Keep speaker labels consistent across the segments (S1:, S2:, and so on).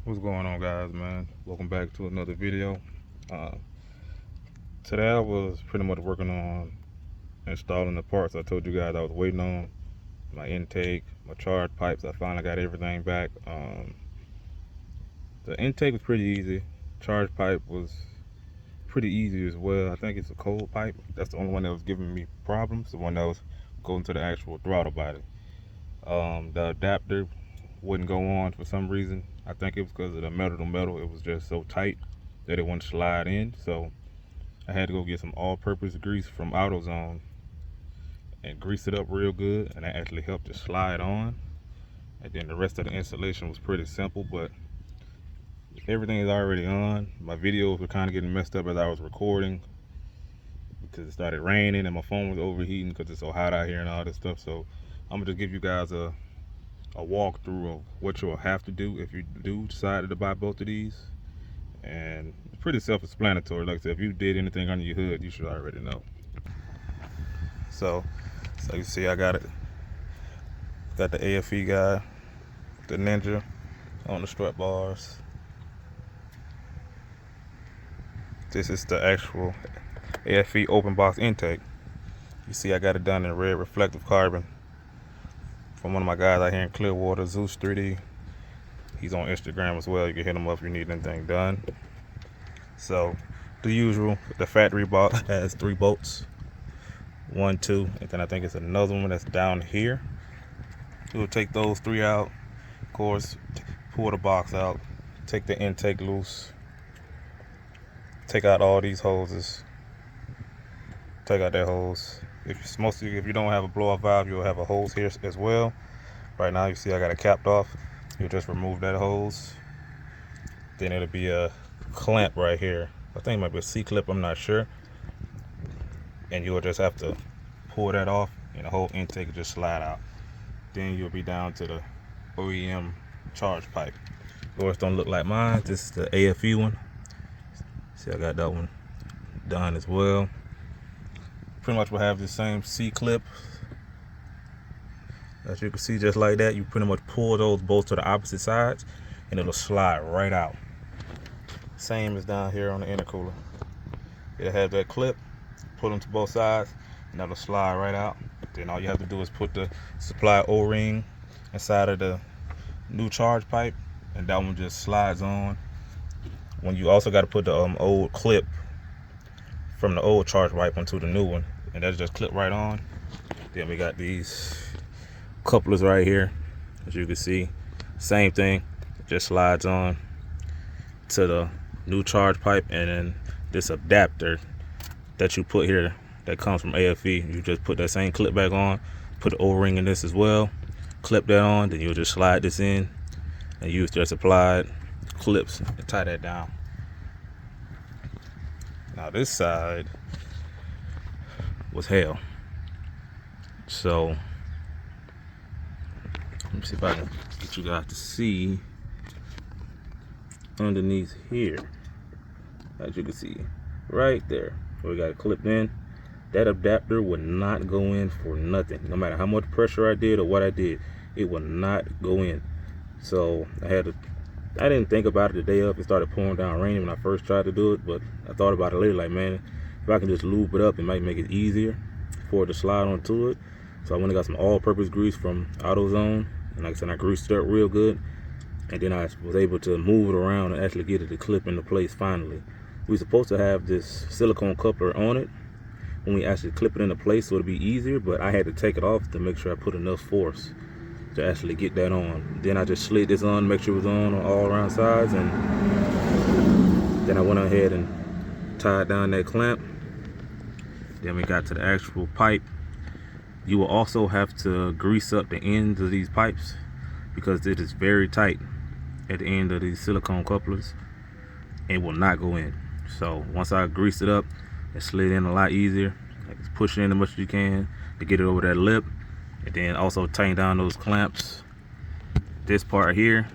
S1: What's going on, guys, man? Welcome back to another video. uh, Today I was pretty much working on installing the parts I told you guys I was waiting on. My intake, my charge pipes, I finally got everything back. The intake was pretty easy. Charge pipe was pretty easy as well. I think it's a cold pipe. That's the only one that was giving me problems, the one that was going to the actual throttle body. The adapter wouldn't go on for some reason. I think it was because of the metal to metal. It was just so tight that it wouldn't slide in. So I had to go get some all-purpose grease from AutoZone and grease it up real good, and that actually helped it slide on. And then the rest of the installation was pretty simple, but everything is already on. My videos were kind of getting messed up as I was recording because it started raining and my phone was overheating because it's so hot out here and all this stuff. So I'm gonna just give you guys a walkthrough of what you'll have to do if you do decide to buy both of these. And it's pretty self-explanatory. Like I said, if you did anything under your hood, you should already know. So you see, I got the AFE guy, the Ninja on the strut bars. This is the actual AFE open box intake. You see, I got it done in red reflective carbon from one of my guys out here in Clearwater, Zeus 3D. He's on Instagram as well. You can hit him up if you need anything done. So the usual, the factory box has 3 bolts, 1, 2, and then I think it's another one that's down here. We'll take those 3 out. Of course, pull the box out, take the intake loose, take out all these hoses, take out that hose. If you don't have a blow-off valve, you'll have a hose here as well. Right now, you see I got it capped off. You'll just remove that hose. Then it'll be a clamp right here. I think it might be a C-clip, I'm not sure. And you'll just have to pull that off, and the whole intake will just slide out. Then you'll be down to the OEM charge pipe. Yours don't look like mine. This is the AFE one. See, I got that one done as well. Pretty much will have the same C-clip. As you can see, just like that, you pretty much pull those bolts to the opposite sides and it'll slide right out. Same as down here on the intercooler. It'll have that clip, pull them to both sides, and that'll slide right out. Then all you have to do is put the supply O-ring inside of the new charge pipe, and that one just slides on. When you also got to put the old clip from the old charge pipe onto the new one, and that's just clip right on. Then we got these couplers right here, as you can see, same thing, just slides on to the new charge pipe. And then this adapter that you put here that comes from AFE, you just put that same clip back on, put the O-ring in this as well, clip that on, then you'll just slide this in and use just applied clips and tie that down. Now this side was hell. So let me see if I can get you guys to see underneath here. As you can see right there where we got it clipped in, that adapter would not go in for nothing. No matter how much pressure I did or what I did, it would not go in. So I didn't think about it the day of. It started pouring down raining when I first tried to do it, but I thought about it later, like, man, if I can just lube it up, it might make it easier for it to slide onto it. So I went and got some all-purpose grease from AutoZone, and like I said, I greased it up real good, and then I was able to move it around and actually get it to clip into place finally. We were supposed to have this silicone coupler on it when we actually clip it into place so it'd be easier, but I had to take it off to make sure I put enough force to actually get that on. Then I just slid this on, make sure it was on all around sides, and then I went ahead and tied down that clamp. Then we got to the actual pipe. You will also have to grease up the ends of these pipes because it is very tight at the end of these silicone couplers. It will not go in. So once I greased it up, it slid in a lot easier. Like, just push it in as much as you can to get it over that lip. And then also tighten down those clamps. This part here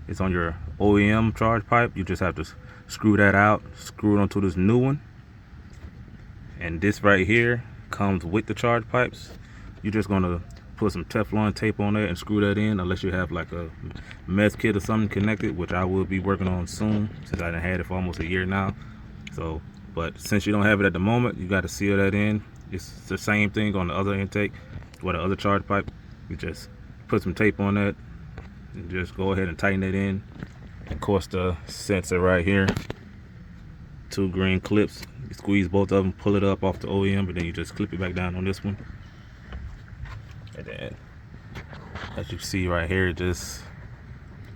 S1: is on your OEM charge pipe. You just have to screw that out, screw it onto this new one. And this right here comes with the charge pipes. You're just gonna put some Teflon tape on there and screw that in, unless you have like a mess kit or something connected, which I will be working on soon, since I done had it for almost a year now. So, but since you don't have it at the moment, you got to seal that in. It's the same thing on the other intake or the other charge pipe. You just put some tape on that and just go ahead and tighten it in. Of course, the sensor right here, 2 green clips. You squeeze both of them, pull it up off the OEM, but then you just clip it back down on this one. And then, as you see right here, just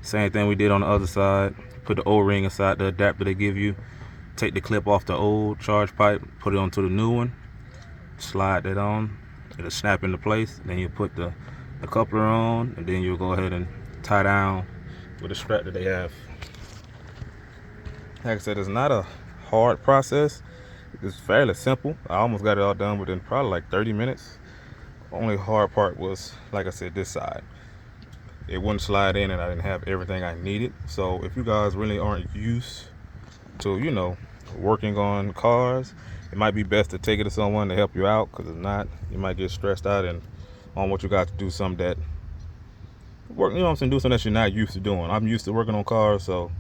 S1: same thing we did on the other side. Put the O-ring inside the adapter they give you. Take the clip off the old charge pipe, put it onto the new one. Slide that on. It'll snap into place. Then you put the coupler on, and then you'll go ahead and tie down with the strap that they have. Like I said, it's not a hard process. It's fairly simple. I almost got it all done within probably like 30 minutes. Only hard part was, like I said, this side. It wouldn't slide in and I didn't have everything I needed. So if you guys really aren't used to, you know, working on cars, it might be best to take it to someone to help you out, because if not, you might get stressed out and on what you got to do something that work, you know what I'm saying, do something that you're not used to doing. I'm used to working on cars, so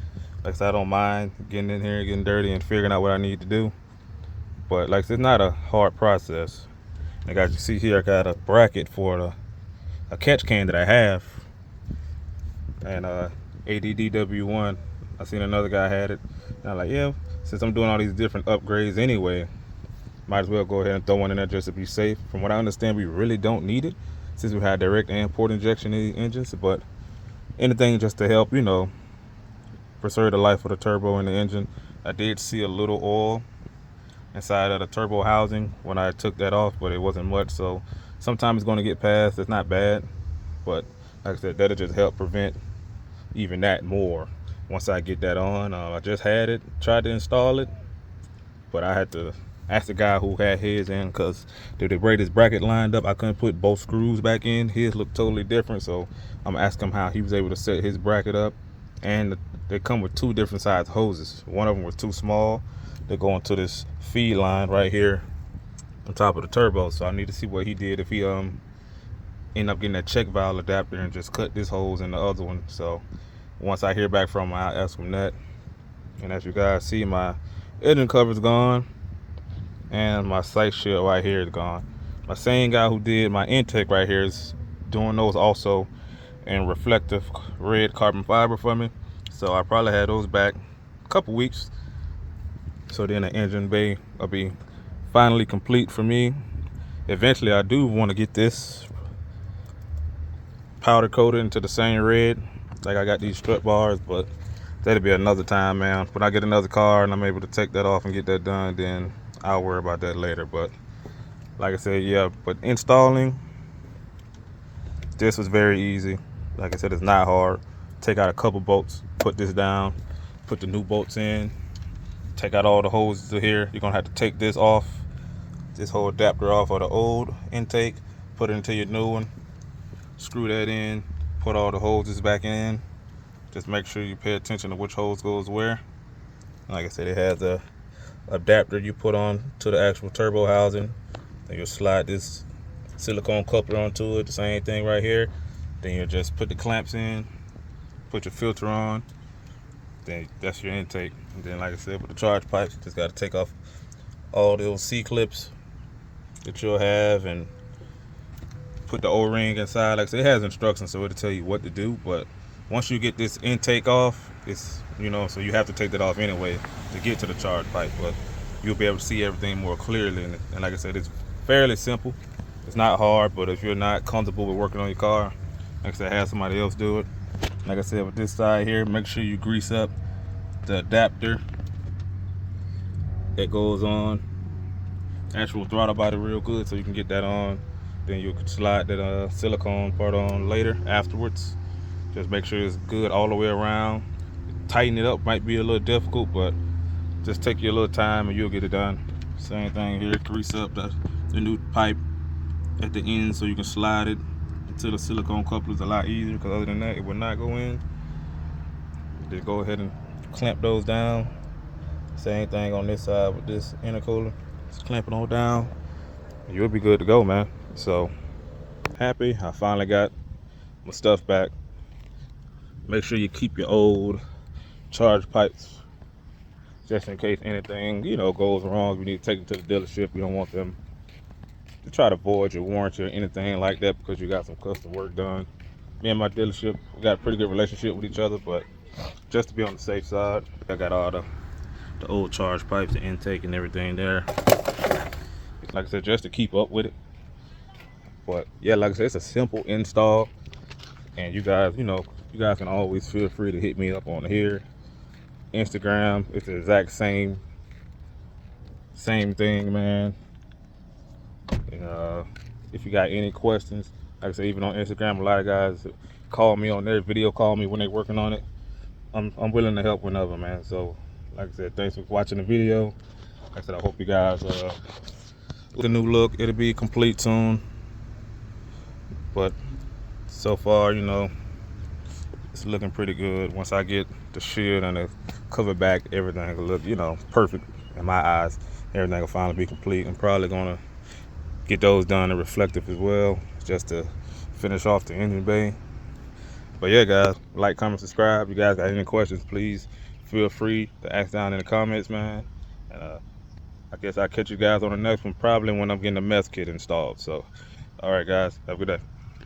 S1: like I said, I don't mind getting in here, getting dirty and figuring out what I need to do. But like I said, it's not a hard process. Like as you see here, I got a bracket for a catch can that I have, and ADDW1. I seen another guy had it, and I'm like, yeah, since I'm doing all these different upgrades anyway, might as well go ahead and throw one in there just to be safe. From what I understand, we really don't need it since we had direct and port injection in the engines, but anything just to help, you know, preserve the life of the turbo in the engine. I did see a little oil inside of the turbo housing when I took that off, but it wasn't much, so sometimes it's going to get past. It's not bad, but like I said, that'll just help prevent even that more once I get that on. I just had it, tried to install it, but I had to ask the guy who had his in, because the way this bracket lined up, I couldn't put both screws back in. His looked totally different, so I'm asking him how he was able to set his bracket up. And they come with 2 different size hoses. One of them was too small. They go into this feed line right here on top of the turbo, so I need to see what he did, if he end up getting that check valve adapter and just cut this hose in the other one. So once I hear back from him, I'll ask him that. And as you guys see, my engine cover's gone and my sight shield right here is gone. My same guy who did my intake right here is doing those also in reflective red carbon fiber for me, so I probably had those back a couple weeks. So then the engine bay will be finally complete for me. Eventually I do want to get this powder coated into the same red like I got these strut bars, but that'll be another time, man. When I get another car and I'm able to take that off and get that done, then I'll worry about that later. But like I said, yeah, but installing this was very easy. Like I said, it's not hard. Take out a couple bolts, put this down, put the new bolts in, take out all the hoses here. You're gonna have to take this off, this whole adapter off of the old intake, put it into your new one, screw that in, put all the hoses back in. Just make sure you pay attention to which hose goes where. Like I said, it has a adapter you put on to the actual turbo housing. Then you'll slide this silicone coupler onto it, the same thing right here. Then you'll just put the clamps in, put your filter on, then that's your intake. And then like I said, with the charge pipes, you just got to take off all those C-clips that you'll have and put the O-ring inside. Like I said, it has instructions, so it'll tell you what to do. But once you get this intake off, it's, you know, so you have to take that off anyway to get to the charge pipe, but you'll be able to see everything more clearly. And like I said, it's fairly simple. It's not hard, but if you're not comfortable with working on your car, like I said, have somebody else do it. Like I said, with this side here, make sure you grease up the adapter that goes on actual throttle body real good, so you can get that on. Then you can slide that silicone part on later afterwards. Just make sure it's good all the way around. Tighten it up might be a little difficult, but just take your little time and you'll get it done. Same thing here, grease up the new pipe at the end so you can slide it into the silicone coupler. Is a lot easier, because other than that, it will not go in. Just go ahead and clamp those down. Same thing on this side with this intercooler. Just clamp it on down, and you'll be good to go, man. So Happy I finally got my stuff back. Make sure you keep your old charge pipes just in case anything, you know, goes wrong. You need to take them to the dealership. You don't want them to try to void your warranty or anything like that because you got some custom work done. Me and my dealership, we got a pretty good relationship with each other, but just to be on the safe side, I got all the old charge pipes, the intake and everything there. Like I said, just to keep up with it. But yeah, like I said, it's a simple install. And you guys, you know, you guys can always feel free to hit me up on here. Instagram, it's the exact same thing, man. And if you got any questions, like I said, even on Instagram, a lot of guys call me on there, video call me when they're working on it. I'm willing to help whenever, man. So, like I said, thanks for watching the video. Like I said, I hope you guys the new look. It'll be complete soon. But so far, you know, it's looking pretty good. Once I get the shield and the cover back, everything will look, you know, perfect in my eyes. Everything will finally be complete. I'm probably gonna get those done and reflective as well, just to finish off the engine bay. But yeah, guys, like, comment, subscribe. You guys got any questions, please feel free to ask down in the comments, man. And I guess I'll catch you guys on the next one, probably when I'm getting the mess kit installed. So, all right, guys, have a good day.